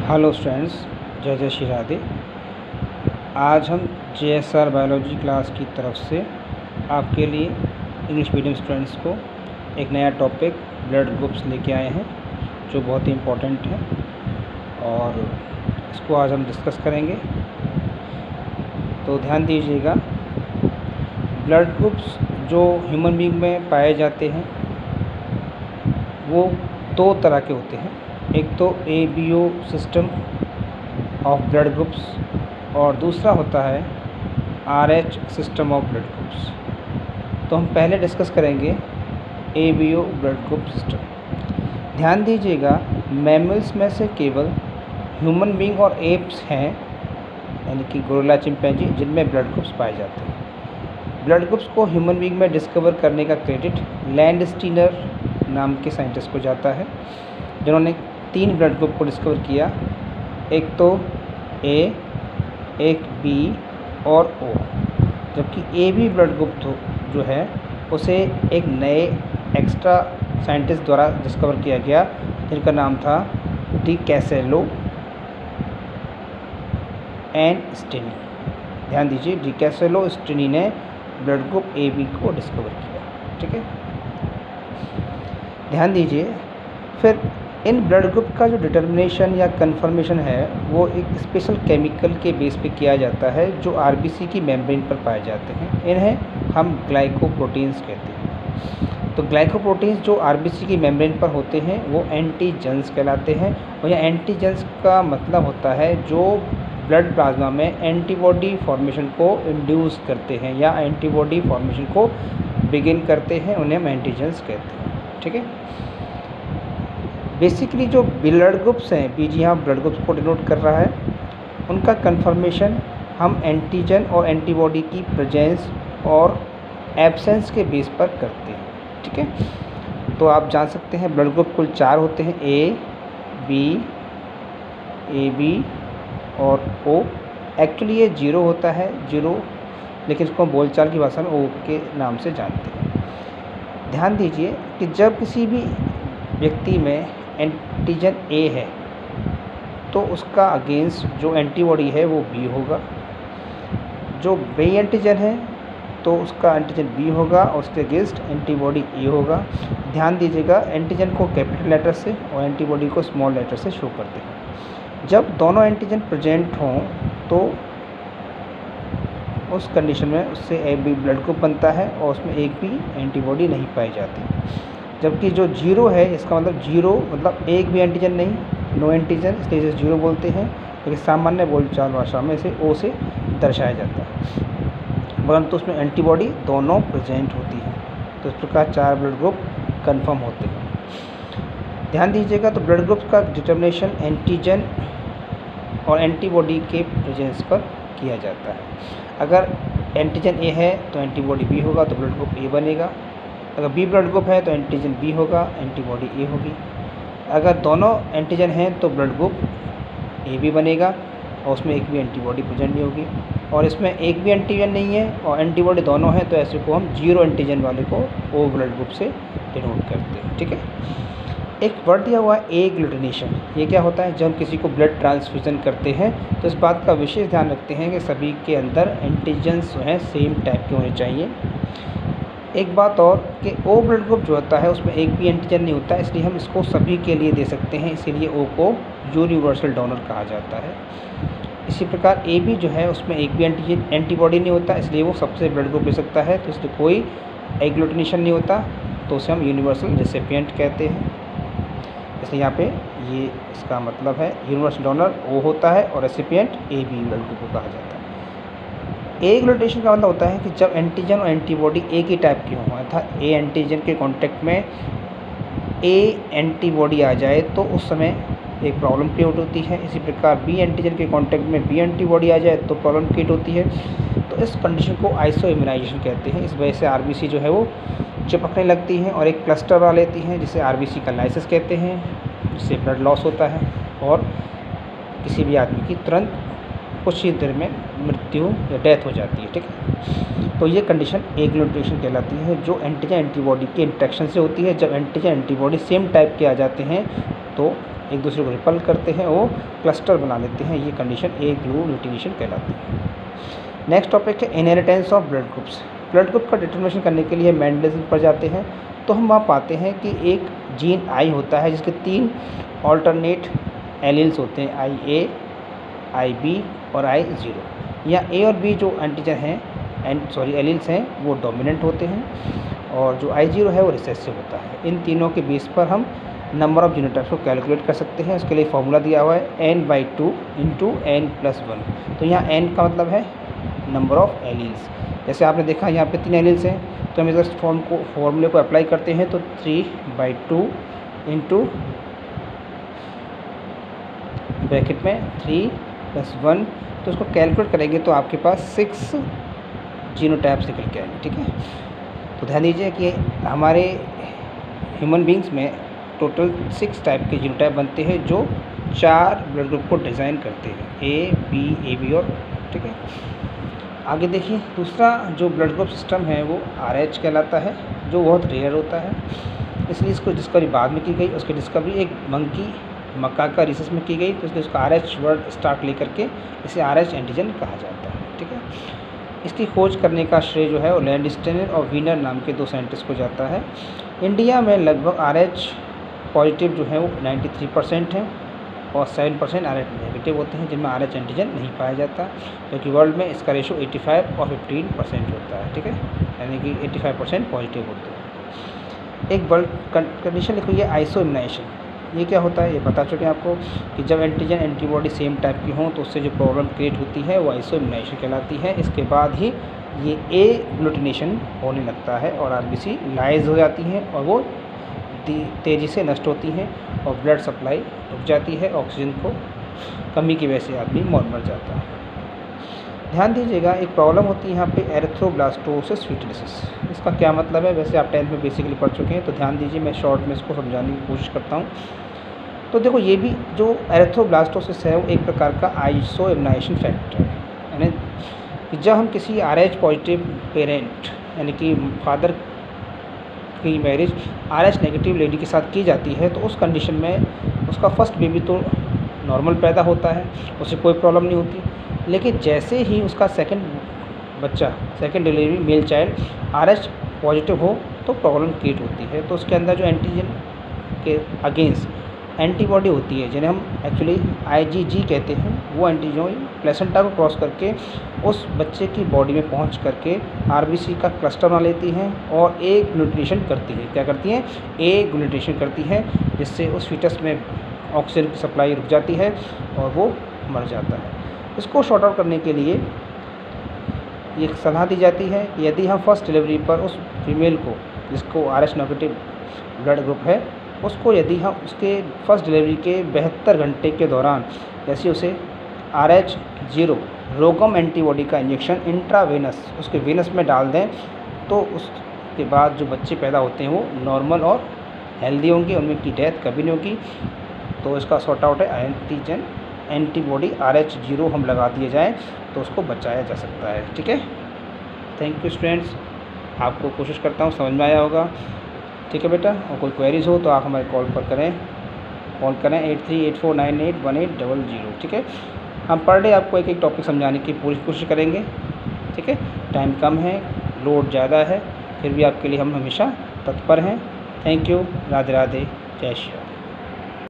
Hello students, जय जय श्री राधे। आज हम JSR बायोलॉजी क्लास की तरफ से आपके लिए इंग्लिश मीडियम स्टूडेंट्स को एक नया टॉपिक ब्लड ग्रुप्स लेके आए हैं जो बहुत ही इम्पोर्टेंट है और इसको आज हम डिस्कस करेंगे। तो ध्यान दीजिएगा, ब्लड ग्रुप्स जो ह्यूमन बीइंग में पाए जाते हैं वो दो तरह के होते हैं। एक तो ABO system of blood groups और दूसरा होता है RH system of blood groups. तो हम पहले डिस्कस करेंगे ABO ब्लड ग्रुप सिस्टम। ध्यान दीजिएगा, मैमल्स में से केवल ह्यूमन बीइंग और एप्स हैं, यानी कि गोरिल्ला, चिंपैंजी, जिनमें ब्लड ग्रुप्स पाए जाते हैं। ब्लड ग्रुप्स को ह्यूमन बीइंग में डिस्कवर करने का क्रेडिट लैंडस्टीनर नाम के साइंटिस्ट को जाता है, जिन्होंने 3 ब्लड ग्रुप को डिस्कवर किया। एक तो A, एक B और O। जबकि AB ब्लड ग्रुप जो है उसे एक नए एक्स्ट्रा साइंटिस्ट द्वारा डिस्कवर किया गया, जिनका नाम था डी कैसेलो एंड स्टिनी। ध्यान दीजिए, डी कैसेलो स्टिनी ने ब्लड ग्रुप AB को डिस्कवर किया। ठीक है, ध्यान दीजिए। फिर इन ब्लड ग्रुप का जो डिटर्मिनेशन या कन्फर्मेशन है वो एक स्पेशल केमिकल के बेस पे किया जाता है जो RBC की मेम्ब्रेन पर पाए जाते हैं। इन्हें हम ग्लाइकोप्रोटीन्स कहते हैं। तो ग्लाइकोप्रोटीन्स जो RBC की मेम्ब्रेन पर होते हैं वो एंटीजन्स कहलाते हैं। और यह एंटीजन्स का मतलब होता है जो ब्लड प्लाज्मा में एंटीबॉडी फॉर्मेशन को इंड्यूस करते हैं या एंटीबॉडी फॉर्मेशन को बिगिन करते हैं, उन्हें हम एंटीजन्स कहते हैं। ठीक है, बेसिकली जो ब्लड ग्रुप्स हैं, BG यहाँ ब्लड ग्रुप्स को डिनोट कर रहा है, उनका कन्फर्मेशन हम एंटीजन और एंटीबॉडी की प्रेजेंस और एब्सेंस के बेस पर करते हैं। ठीक है, तो आप जान सकते हैं ब्लड ग्रुप कुल 4 होते हैं, A, B, AB और O। एक्चुअली ये 0 होता है, 0, लेकिन इसको हम बोलचाल की भाषा में O के नाम से जानते हैं। ध्यान दीजिए कि जब किसी भी व्यक्ति में एंटीजन A है तो उसका अगेंस्ट जो एंटीबॉडी है वो B होगा। जो B एंटीजन है तो उसका एंटीजन B होगा और उसके अगेंस्ट एंटीबॉडी A होगा। ध्यान दीजिएगा, एंटीजन को कैपिटल लेटर से और एंटीबॉडी को स्मॉल लेटर से शो करते हैं। जब दोनों एंटीजन प्रेजेंट हों तो उस कंडीशन में उससे AB ब्लड ग्रुप बनता है और उसमें एक भी एंटीबॉडी नहीं पाई जाती। जबकि जो 0 है, इसका मतलब 0 मतलब एक भी एंटीजन नहीं, नो एंटीजन, इसलिए इसे 0 बोलते हैं। लेकिन सामान्य बोलचाल भाषा में इसे O से दर्शाया जाता है, परंतु उसमें एंटीबॉडी दोनों प्रेजेंट होती है। तो इस प्रकार 4 ब्लड ग्रुप कन्फर्म होते हैं। ध्यान दीजिएगा, तो ब्लड ग्रुप का डिटर्मिनेशन एंटीजन और एंटीबॉडी के प्रेजेंस पर किया जाता है। अगर एंटीजन A है तो एंटीबॉडी B होगा, तो ब्लड ग्रुप A बनेगा। अगर B ब्लड ग्रुप है तो एंटीजन B होगा, एंटीबॉडी A होगी। अगर दोनों एंटीजन हैं तो ब्लड ग्रुप AB बनेगा और उसमें एक भी एंटीबॉडी प्रेजेंट नहीं होगी। और इसमें एक भी एंटीजन नहीं है और एंटीबॉडी दोनों हैं, तो ऐसे को हम 0 एंटीजन वाले को O ब्लड ग्रुप से डिनोट करते हैं। ठीक है, एक वर्ड दिया हुआ है एग्लूटिनेशन। ये क्या होता है? जब हम किसी को ब्लड ट्रांसफ्यूज़न करते हैं तो इस बात का विशेष ध्यान रखते हैं कि सभी के अंदर एंटीजन्स जो हैं सेम टाइप के होने चाहिए। एक बात और कि O ब्लड ग्रुप जो होता है उसमें एक भी एंटीजन नहीं होता, इसलिए हम इसको सभी के लिए दे सकते हैं, इसीलिए O को यूनिवर्सल डोनर कहा जाता है। इसी प्रकार AB जो है उसमें एक भी एंटीबॉडी नहीं होता, इसलिए वो सबसे ब्लड ग्रुप ले सकता है, तो इसलिए कोई एग्लूटिनेशन नहीं होता, तो उसे हम यूनिवर्सल रेसिपिएंट कहते हैं। इसलिए यहाँ पे ये इसका मतलब है यूनिवर्सल डोनर O होता है और रेसिपिएंट AB ब्लड ग्रुप को कहा जाता है। एग्लूटिनेशन का मतलब होता है कि जब एंटीजन और एंटीबॉडी एक ही टाइप की हों, अर्थात A एंटीजन के कांटेक्ट में A एंटीबॉडी आ जाए तो उस समय एक प्रॉब्लम क्रिएट होती है। इसी प्रकार B एंटीजन के कांटेक्ट में B एंटीबॉडी आ जाए तो प्रॉब्लम क्रिएट होती है। तो इस कंडीशन को आइसोइम्यूनाइजेशन कहते हैं। इस वजह से RBC जो है वो चिपकने लगती हैं और एक क्लस्टर बना लेती हैं, जिसे RBC का लाइसिस कहते हैं, जिससे ब्लड लॉस होता है और किसी भी आदमी की तुरंत कुछ ही देर में मृत्यु या डेथ हो जाती है। ठीक है, तो ये कंडीशन एग्लूटिनेशन कहलाती है, जो एंटीजन एंटीबॉडी के इंटरेक्शन से होती है। जब एंटीजन एंटीबॉडी सेम टाइप के आ जाते हैं तो एक दूसरे को रिपल करते हैं, वो क्लस्टर बना लेते हैं। ये कंडीशन ए ग्रुप न्यूट्रिनेशन कहलाती है। नेक्स्ट टॉपिक है inheritance of blood groups. Blood group का डिटर्मिनेशन करने के लिए मेंडलिज्म पर जाते हैं, तो हम वहाँ पाते हैं कि एक जीन आई होता है जिसके 3 ऑल्टरनेट एलील्स होते हैं, IA, IB और I0। या A और B जो एंटीजन हैं एलील्स हैं वो डोमिनेंट होते हैं, और जो I0 है वो रिसेसिव होता है। इन तीनों के बेस पर हम नंबर ऑफ जीनोटाइप्स को कैलकुलेट कर सकते हैं। उसके लिए फॉर्मूला दिया हुआ है n/2 × n+1। तो यहाँ n का मतलब है नंबर ऑफ एलील्स। जैसे आपने देखा यहाँ पे 3 एलील्स हैं, तो हम इस फॉर्मूले को अप्लाई करते हैं, तो 3/2 × ब्रैकेट में 3 + 1, तो उसको कैलकुलेट करेंगे तो आपके पास 6 जीनोटाइप्स निकल के आएंगे। ठीक है, तो ध्यान दीजिए कि हमारे ह्यूमन बींग्स में टोटल 6 टाइप के जीनोटाइप बनते हैं जो 4 ब्लड ग्रुप को डिज़ाइन करते हैं, A, B, AB और ठीक है। आगे देखिए, दूसरा जो ब्लड ग्रुप सिस्टम है वो RH कहलाता है, जो बहुत रेयर होता है, इसलिए इसको डिस्कवरी बाद में की गई। उसकी डिस्कवरी एक मक्का रिसर्च में की गई, तो इसलिए उसका RH वर्ड स्टार्ट लेकर के इसे RH एंटीजन कहा जाता है। ठीक है, इसकी खोज करने का श्रेय जो है वो लैंडस्टेनर और वीनर नाम के 2 साइंटिस्ट को जाता है। इंडिया में लगभग RH पॉजिटिव जो है वो 93% हैं और 7% RH नेगेटिव होते हैं, जिनमें RH एंटीजन नहीं पाया जाता, क्योंकि वर्ल्ड में इसका रेशो 85 और 15% होता है। ठीक है, यानी कि 85% पॉजिटिव होते हैं। एक वर्ल्ड कंडीशन लिखी हुई है आइसो इम्यूनाइजेशन। ये क्या होता है ये बता चुके हैं आपको कि जब एंटीजन एंटीबॉडी सेम टाइप की हों तो उससे जो प्रॉब्लम क्रिएट होती है वो आइसो इम्यूनाइजेशन कहलाती है। इसके बाद ही ये एग्लूटिनेशन होने लगता है और RBC लाइज हो जाती हैं और वो तेज़ी से नष्ट होती हैं और ब्लड सप्लाई रुक जाती है, ऑक्सीजन को कमी की वजह से आदमी मर जाता है। ध्यान दीजिएगा, एक प्रॉब्लम होती है यहाँ पे एरिथ्रोब्लास्टोसिस फीटलिसिस। इसका क्या मतलब है, वैसे आप 10th में बेसिकली पढ़ चुके हैं, तो ध्यान दीजिए, मैं शॉर्ट में इसको समझाने की कोशिश करता हूँ। तो देखो, ये भी जो एरिथ्रोब्लास्टोसिस है वो एक प्रकार का आइसो इम्यूनाइजेशन फैक्टर है, यानी कि जब हम किसी RH पॉजिटिव पेरेंट यानी कि फादर की मैरिज RH नेगेटिव लेडी के साथ की जाती है, तो उस कंडीशन में उसका फर्स्ट बेबी तो नॉर्मल पैदा होता है, उसे कोई प्रॉब्लम नहीं होती। लेकिन जैसे ही उसका second delivery male child RH positive हो तो प्रॉब्लम क्रिएट होती है। तो उसके अंदर जो एंटीजन के अगेंस्ट एंटीबॉडी होती है, जिन्हें हम एक्चुअली IgG कहते हैं, वो एंटीजन प्लेसेंटा को क्रॉस करके उस बच्चे की बॉडी में पहुंच करके RBC का क्लस्टर बना लेती हैं और एग्लूटिनेशन करती है। क्या करती हैं? एग्लूटिनेशन करती है, जिससे उस फीटस में ऑक्सीजन की सप्लाई रुक जाती है और वो मर जाता है। इसको शॉर्ट आउट करने के लिए ये सलाह दी जाती है कि यदि हम फर्स्ट डिलीवरी पर उस फीमेल को जिसको RH नेगेटिव ब्लड ग्रुप है, उसको यदि हम उसके फर्स्ट डिलीवरी के 72 घंटे के दौरान जैसे उसे RH0 रोगम एंटीबॉडी का इंजेक्शन इंट्रावेनस उसके वेनस में डाल दें, तो उसके बाद जो बच्चे पैदा होते हैं वो नॉर्मल और हेल्दी होंगे, उनमें की डेथ कभी नहीं होगी। तो इसका सॉर्ट आउट है एंटीबॉडी RH0 हम लगा दिए जाएँ तो उसको बचाया जा सकता है। ठीक है, थैंक यू स्टूडेंट्स, आपको कोशिश करता हूँ समझ में आया होगा। ठीक है बेटा, और कोई क्वेरीज हो तो आप हमारे कॉल करें 8384981800। ठीक है, हम पर डे आपको एक टॉपिक समझाने की पूरी कोशिश करेंगे। ठीक है, टाइम कम है, लोड ज़्यादा है, फिर भी आपके लिए हम हमेशा तत्पर हैं। थैंक यू, राधे राधे, जय श्री राम।